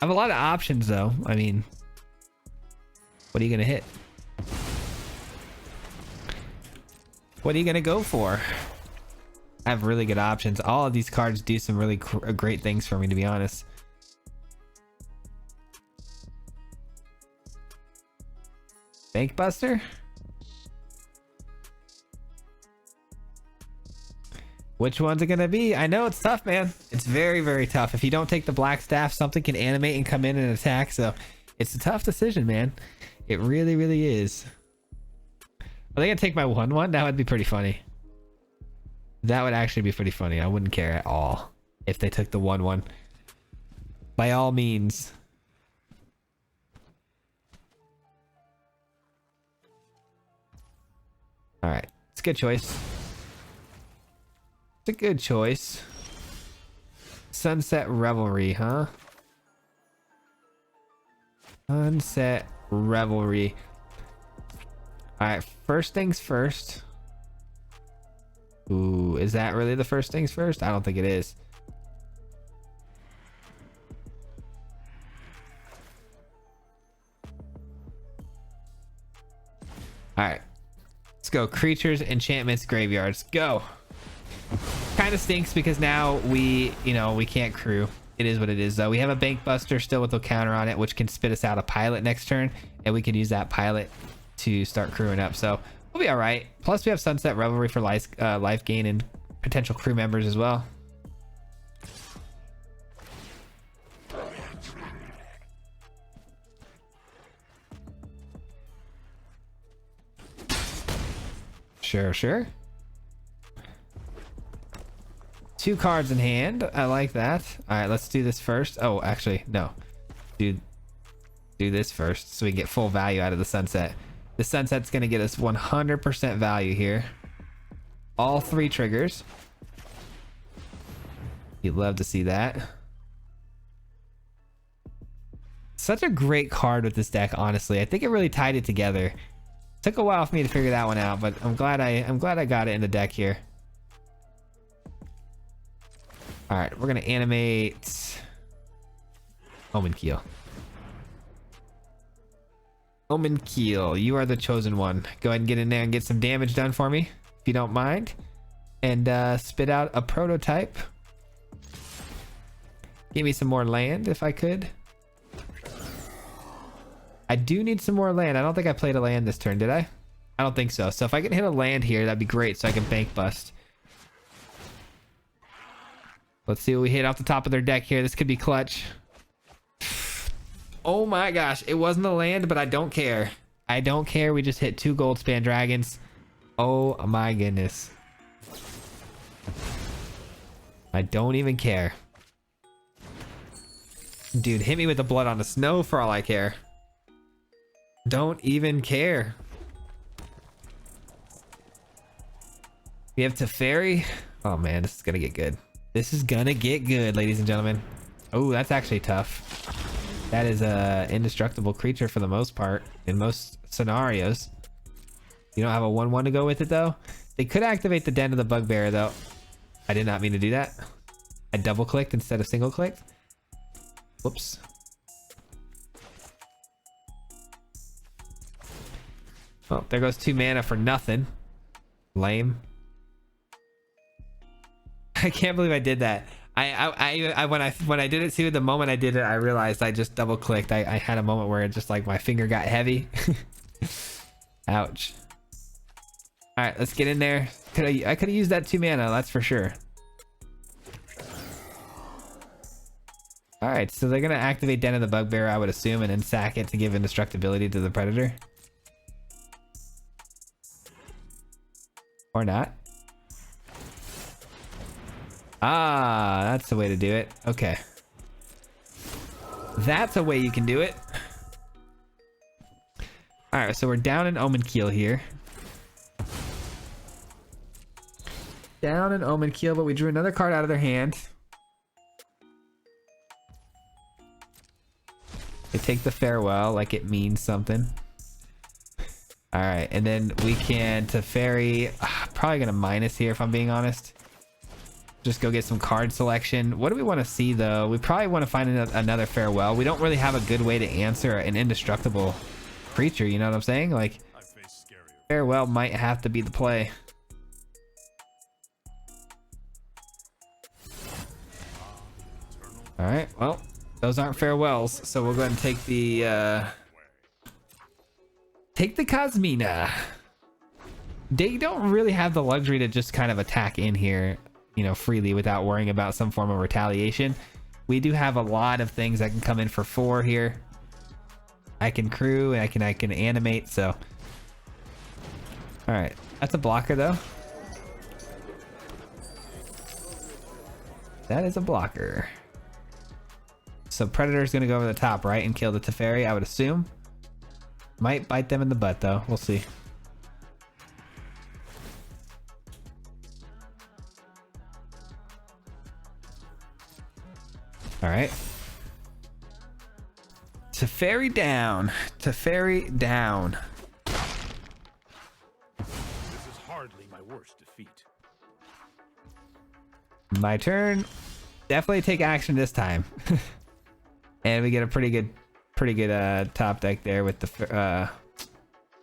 I have a lot of options though. I mean, what are you going to hit? What are you going to go for? I have really good options. All of these cards do some really great things for me, to be honest. Bank Buster? Which one's it gonna be? I know it's tough, man. It's very, very tough. If you don't take the black staff, something can animate and come in and attack. So it's a tough decision, man. It really, really is. Are they gonna take my 1/1? That would be pretty funny. That would actually be pretty funny. I wouldn't care at all if they took the 1/1. By all means. All right, it's a good choice. It's a good choice. Sunset Revelry, huh? Sunset Revelry. All right, first things first. Ooh, is that really the first things first? I don't think it is. All right, let's go. Creatures, enchantments, graveyards, go. Kind of stinks because now we can't crew. It is what it is though. We have a Bank Buster still with a counter on it, which can spit us out a pilot next turn, and we can use that pilot to start crewing up. So we'll be all right. Plus we have Sunset Revelry for life gain and potential crew members as well. Sure. 2 cards in hand. I like that. All right, let's do this first. Oh, actually, no. Do this first so we get full value out of the sunset. The sunset's going to get us 100% value here. All 3 triggers. You'd love to see that. Such a great card with this deck, honestly. I think it really tied it together. Took a while for me to figure that one out, but I'm glad I got it in the deck here. All right, we're gonna animate Omen Keel. Omen Keel, you are the chosen one. Go ahead and get in there and get some damage done for me, if you don't mind. And spit out a prototype. Give me some more land, if I could. I do need some more land. I don't think I played a land this turn, did I? I don't think so. So if I can hit a land here, that'd be great, so I can bank bust. Let's see what we hit off the top of their deck here. This could be clutch. Oh my gosh. It wasn't a land, but I don't care. I don't care. We just hit 2 Goldspan Dragons. Oh my goodness. I don't even care. Dude, hit me with the blood on the snow for all I care. Don't even care. We have Teferi. Oh man, this is gonna get good. This is gonna get good, ladies and gentlemen. Oh, that's actually tough. That is a indestructible creature for the most part in most scenarios. You don't have a 1/1 to go with it though. They could activate the Den of the Bugbear though. I did not mean to do that. I double clicked instead of single clicked. Whoops. Oh, there goes 2 mana for nothing. Lame. I can't believe I did that. When I did it too, the moment I did it, I realized I just double clicked. I had a moment where it just like my finger got heavy. Ouch. All right, let's get in there. I could have used that 2 mana, that's for sure. All right, so they're gonna activate Den of the Bugbear, I would assume, and then sack it to give indestructibility to the Predator. Or not. Ah, that's the way to do it. Okay. That's a way you can do it. All right, so we're down in Omen Keel here. Down in Omen Keel, but we drew another card out of their hand. They take the Farewell like it means something. All right, and then we can Teferi. Probably gonna minus here if I'm being honest. Just go get some card selection. What do we want to see though? We probably want to find another Farewell. We don't really have a good way to answer an indestructible creature, you know what I'm saying? Like, Farewell might have to be the play. All right, well, those aren't Farewells, so we'll go ahead and take the Cosmina. They don't really have the luxury to just kind of attack in here, you know, freely without worrying about some form of retaliation. We do have a lot of things that can come in for 4 here. I can crew and I can animate, so. All right, that's a blocker though. That is a blocker. So Predator's gonna go over the top, right, and kill the Teferi, I would assume. Might bite them in the butt though, we'll see. All right. Teferi down. Teferi down. This is hardly my worst defeat. My turn. Definitely take action this time. And we get a pretty good top deck there with the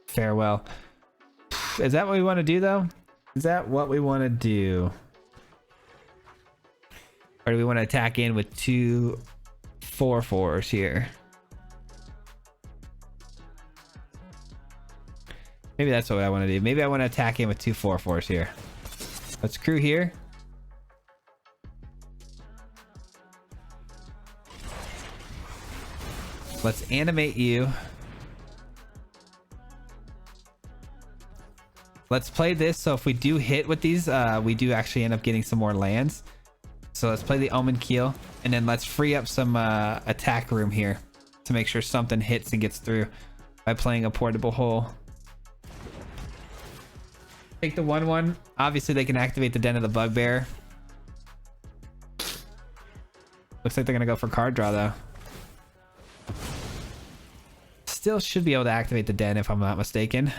Farewell. Is that what we want to do though? Is that what we want to do? Or do we want to attack in with 2 4/4s here? Maybe that's what I want to do. Maybe I want to attack in with 2 4/4s here. Let's crew here. Let's animate you. Let's play this, so if we do hit with these, we do actually end up getting some more lands. So let's play the Omen Keel, and then let's free up some attack room here to make sure something hits and gets through by playing a portable hole. Take the 1/1. Obviously, they can activate the Den of the Bugbear. Looks like they're gonna go for card draw though. Still should be able to activate the Den if I'm not mistaken.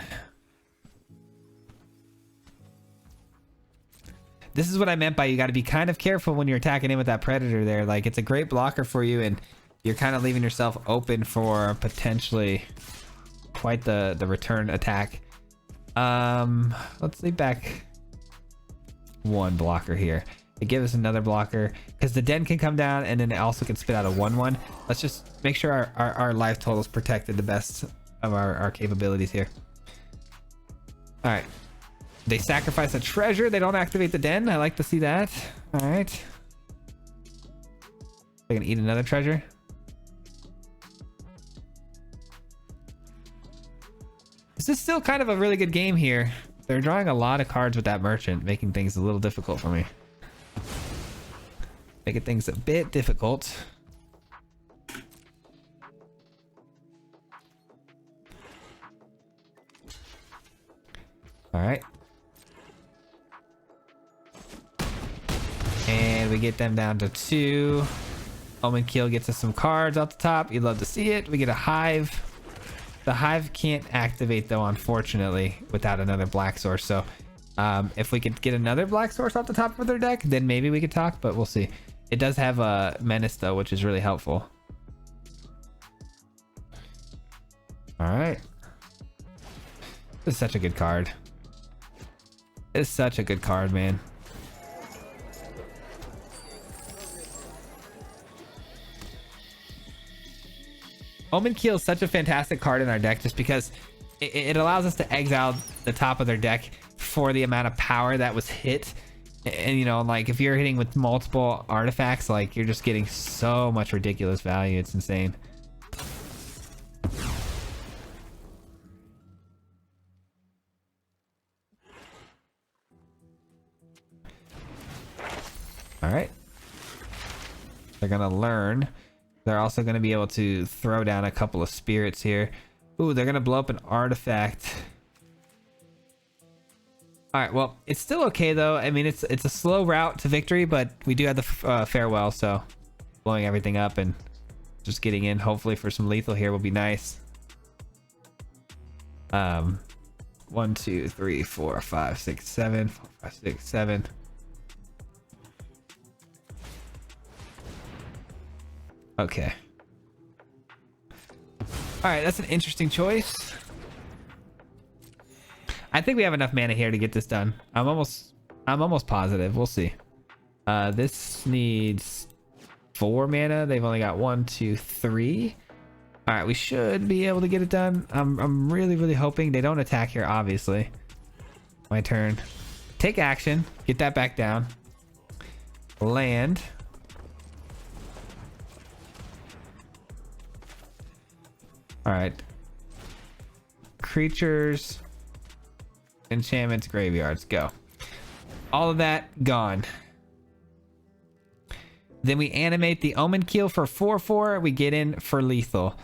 This is what I meant by you got to be kind of careful when you're attacking in with that Predator there. Like, it's a great blocker for you, and you're kind of leaving yourself open for potentially quite the return attack. Let's leave back 1 blocker here. It gives us another blocker because the Den can come down, and then it also can spit out a 1/1. Let's just make sure our life total is protected the best of our capabilities here. All right. They sacrifice a treasure. They don't activate the Den. I like to see that. All right. They're gonna eat another treasure. This is still kind of a really good game here. They're drawing a lot of cards with that merchant, making things a little difficult for me. Making things a bit difficult. All right. And we get them down to 2. Omen Keel gets us some cards off the top. You'd love to see it. We get a Hive. The Hive can't activate though, unfortunately, without another black source. So if we could get another black source off the top of their deck, then maybe we could talk, but we'll see. It does have a Menace though, which is really helpful. All right. This is such a good card. It's such a good card, man. Omen Keel is such a fantastic card in our deck just because it allows us to exile the top of their deck for the amount of power that was hit. And you know, like if you're hitting with multiple artifacts, like you're just getting so much ridiculous value. It's insane. All right. They're gonna learn. They're also going to be able to throw down a couple of spirits here. Ooh, they're gonna blow up an artifact. All right, well, it's still okay though. I mean, it's a slow route to victory, but we do have the farewell, so blowing everything up and just getting in hopefully for some lethal here will be nice. 1 2 3 4 5 6 7 4 5 6 7. Okay. All right, that's an interesting choice. I think we have enough mana here to get this done. I'm almost positive. We'll see. This needs 4 mana. They've only got 1 2 3. All right, we should be able to get it done. I'm really hoping they don't attack here. Obviously, my turn. Take action. Get that back down. Land. All right. Creatures. Enchantments, graveyards, go. All of that gone. Then we animate the Omen Keel for 4/4. We get in for lethal.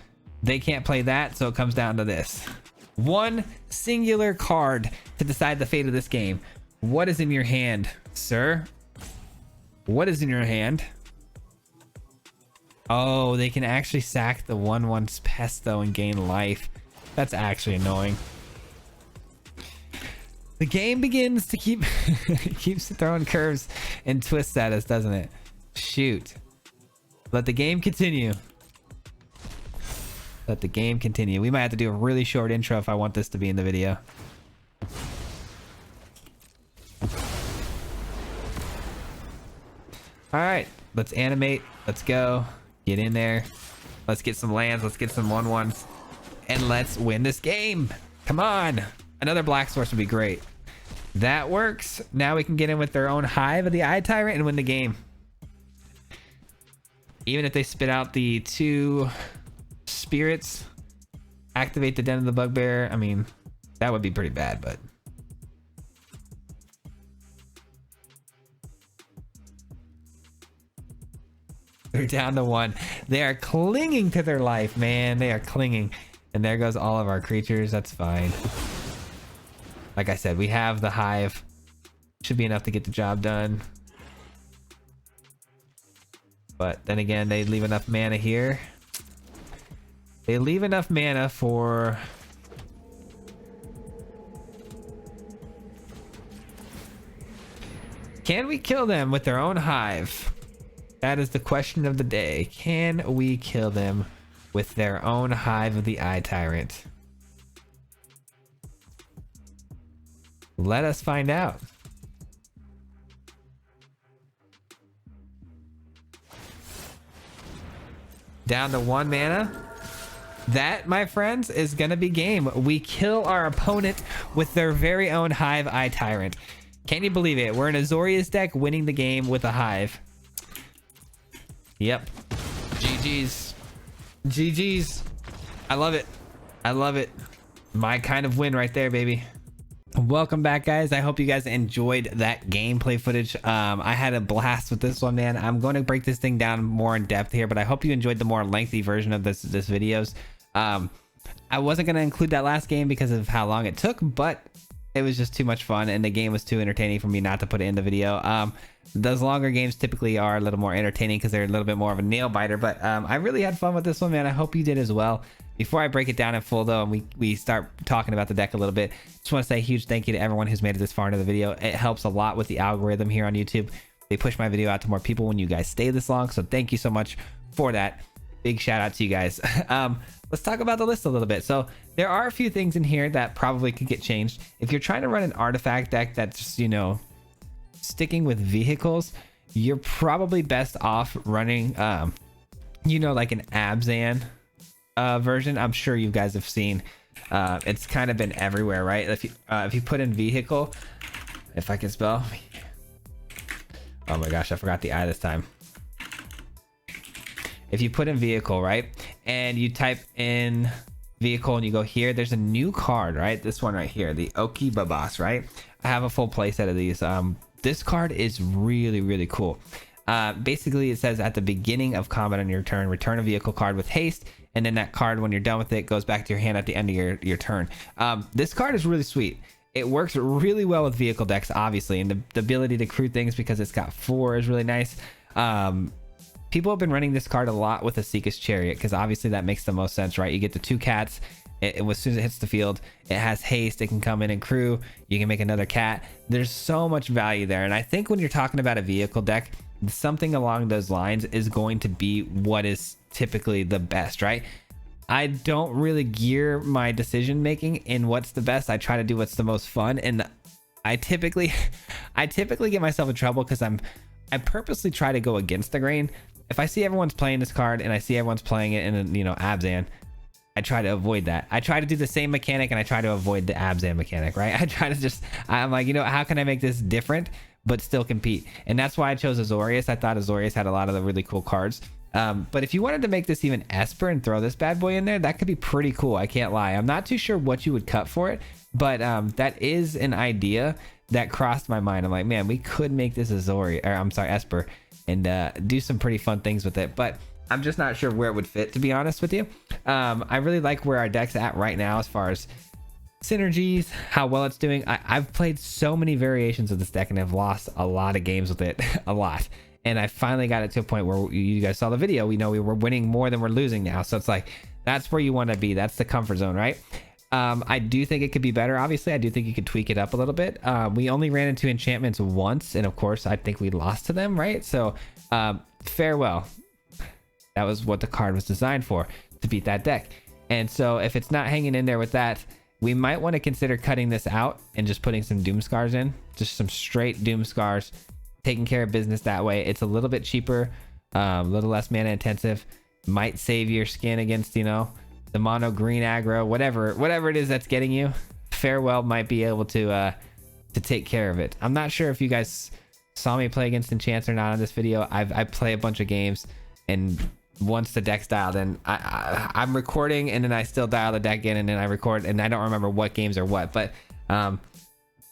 They can't play that, so it comes down to this. One singular card to decide the fate of this game. What is in your hand, sir? What is in your hand? Oh, they can actually sack the 1/1's Pesto and gain life. That's actually annoying. The game begins to keeps throwing curves and twists at us, doesn't it? Shoot. Let the game continue. Let the game continue. We might have to do a really short intro if I want this to be in the video. All right, let's animate. Let's go. Get in there. Let's get some lands. Let's get some 1/1s. And let's win this game. Come on. Another black source would be great. That works. Now we can get in with their own Hive of the Eye Tyrant and win the game. Even if they spit out the 2 spirits, activate the Den of the Bugbear. I mean, that would be pretty bad, but... They're down to 1. They are clinging to their life, man. They are clinging. And there goes all of our creatures. That's fine. Like I said, we have the Hive. Should be enough to get the job done. But then again, they leave enough mana here. They leave enough mana for... Can we kill them with their own Hive? That is the question of the day. Can we kill them with their own Hive of the Eye Tyrant? Let us find out. Down to 1 mana. That, my friends, is gonna be game. We kill our opponent with their very own Hive Eye Tyrant. Can you believe it? We're an Azorius deck winning the game with a Hive. Yep. GG's. GG's. I love it. I love it. My kind of win right there, baby. Welcome back, guys. I hope you guys enjoyed that gameplay footage. I had a blast with this one, man. I'm going to break this thing down more in depth here, but I hope you enjoyed the more lengthy version of this videos. I wasn't going to include that last game because of how long it took, but it was just too much fun and the game was too entertaining for me not to put it in the video. Those longer games typically are a little more entertaining because they're a little bit more of a nail biter, but I really had fun with this one, man. I hope you did as well. Before I break it down in full though, and we start talking about the deck a little bit, just want to say a huge thank you to everyone who's made it this far into the video. It helps a lot with the algorithm here on YouTube. They push my video out to more people when you guys stay this long, so thank you so much for that. Big shout out to you guys. Let's talk about the list a little bit. So there are a few things in here that probably could get changed. If you're trying to run an artifact deck that's, you know, sticking with vehicles, you're probably best off running, you know, like an Abzan version. I'm sure you guys have seen. It's kind of been everywhere, right? If you put in vehicle, if I can spell. Oh my gosh, I forgot the I this time. If you put in vehicle, right, and you type in vehicle and you go here, there's a new card, right? This one right here, the Oki Babas, right? I have a full playset of these. This card is really, really cool. Basically it says at the beginning of combat on your turn, return a vehicle card with haste, and then that card, when you're done with it, goes back to your hand at the end of your turn. This card is really sweet. It works really well with vehicle decks, obviously, and the ability to crew things because it's got 4 is really nice. People have been running this card a lot with a Seeker's Chariot because obviously that makes the most sense, right? You get the 2 cats. As soon as it hits the field, it has haste. It can come in and crew. You can make another cat. There's so much value there. And I think when you're talking about a vehicle deck, something along those lines is going to be what is typically the best, right? I don't really gear my decision making in what's the best. I try to do what's the most fun, and I typically get myself in trouble because I purposely try to go against the grain. If I see everyone's playing this card and I see everyone's playing it in, you know, Abzan, I try to avoid that. I try to do the same mechanic and I try to avoid the Abzan mechanic, right? I'm like, you know, how can I make this different but still compete? And that's why I chose Azorius. I thought Azorius had a lot of the really cool cards. But if you wanted to make this even Esper and throw this bad boy in there, that could be pretty cool. I can't lie. I'm not too sure what you would cut for it, but that is an idea that crossed my mind. I'm like, man, we could make this Esper, and do some pretty fun things with it. But I'm just not sure where it would fit, to be honest with you. I really like where our deck's at right now as far as synergies, how well it's doing. I've played so many variations of this deck and have lost a lot of games with it, a lot. And I finally got it to a point where you guys saw the video. We know we were winning more than we're losing now. So it's like, that's where you want to be. That's the comfort zone, right? I do think it could be better. Obviously, I do think you could tweak it up a little bit. We only ran into enchantments once. And of course, I think we lost to them, right? So farewell. That was what the card was designed for, to beat that deck. And so if it's not hanging in there with that, we might want to consider cutting this out and just putting some Doom Scars in. Just some straight Doom Scars. Taking care of business that way. It's a little bit cheaper, a little less mana intensive, might save your skin against, you know, the mono green aggro, whatever it is that's getting you. Farewell might be able to take care of it. I'm not sure if you guys saw me play against enchants or not on this video. I play a bunch of games, and once the deck's dialed in, I'm recording, and then I still dial the deck in, and then I record, and I don't remember what games are what, but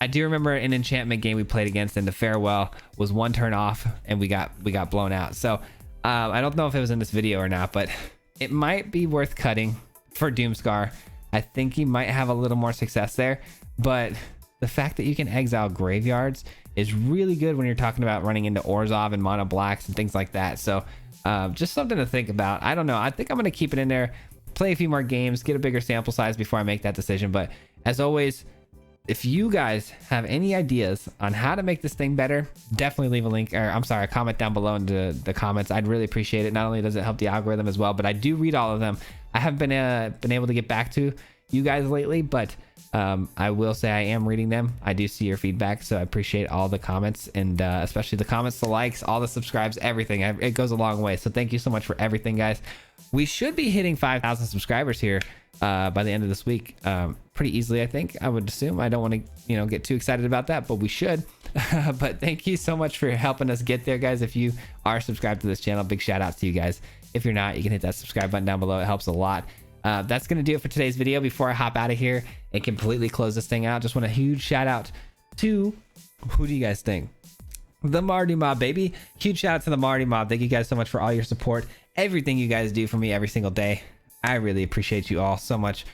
I do remember an enchantment game we played against, and the farewell was 1 turn off and we got blown out. So I don't know if it was in this video or not, but it might be worth cutting for Doomscar. I think he might have a little more success there, but the fact that you can exile graveyards is really good when you're talking about running into Orzhov and mono blacks and things like that. So just something to think about. I don't know. I think I'm going to keep it in there, play a few more games, get a bigger sample size before I make that decision. But as always, if you guys have any ideas on how to make this thing better, definitely leave a comment down below in the comments. I'd really appreciate it. Not only does it help the algorithm as well, but I do read all of them. I haven't been able to get back to you guys lately, but I will say I am reading them. I do see your feedback, so I appreciate all the comments, and especially the comments, the likes, all the subscribes, everything. It goes a long way. So thank you so much for everything, guys. We should be hitting 5,000 subscribers here by the end of this week, pretty easily, I think. I would assume. I don't want to, get too excited about that, but we should. But thank you so much for helping us get there, guys. If you are subscribed to this channel, big shout out to you guys. If you're not, you can hit that subscribe button down below. It helps a lot. That's going to do it for today's video. Before I hop out of here and completely close this thing out, just want a huge shout out to, who do you guys think? The Marty Mob, baby. Huge shout out to the Marty Mob. Thank you guys so much for all your support, everything you guys do for me every single day. I really appreciate you all so much,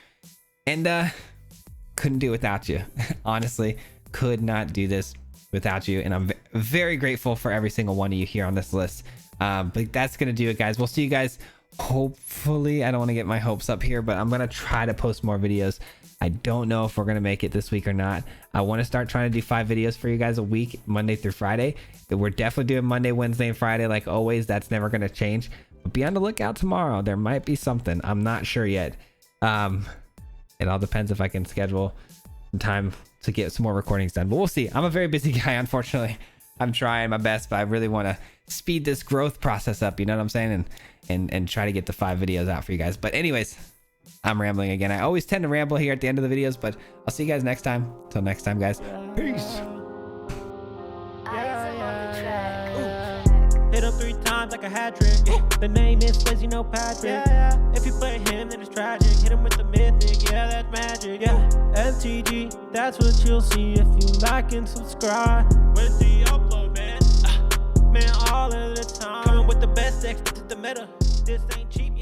and couldn't do it without you. Honestly, could not do this without you, and I'm very grateful for every single one of you here on this list. But that's gonna do it, guys. We'll see you guys hopefully. I don't want to get my hopes up here, but I'm gonna try to post more videos. I don't know if we're gonna make it this week or not. I want to start trying to do 5 videos for you guys a week, Monday through Friday. We're definitely doing Monday, Wednesday, and Friday like always. That's never gonna change. But be on the lookout tomorrow. There might be something. I'm not sure yet. It all depends if I can schedule some time to get some more recordings done, but we'll see. I'm a very busy guy, unfortunately. I'm trying my best, but I really want to speed this growth process up, you know what I'm saying, and try to get the 5 videos out for you guys. But anyways, I'm rambling again. I always tend to ramble here at the end of the videos, but I'll see you guys next time. Till next time, guys. Peace. Hit him 3 times like a hat trick. The name is Swayze, no Patrick. If you play him, then it's tragic. Hit him with the mythic, yeah, that's magic. MTG, that's what you'll see if you like and subscribe. Where's the upload, man? man all of the time. Coming with the best decks, this is the meta. This ain't cheap.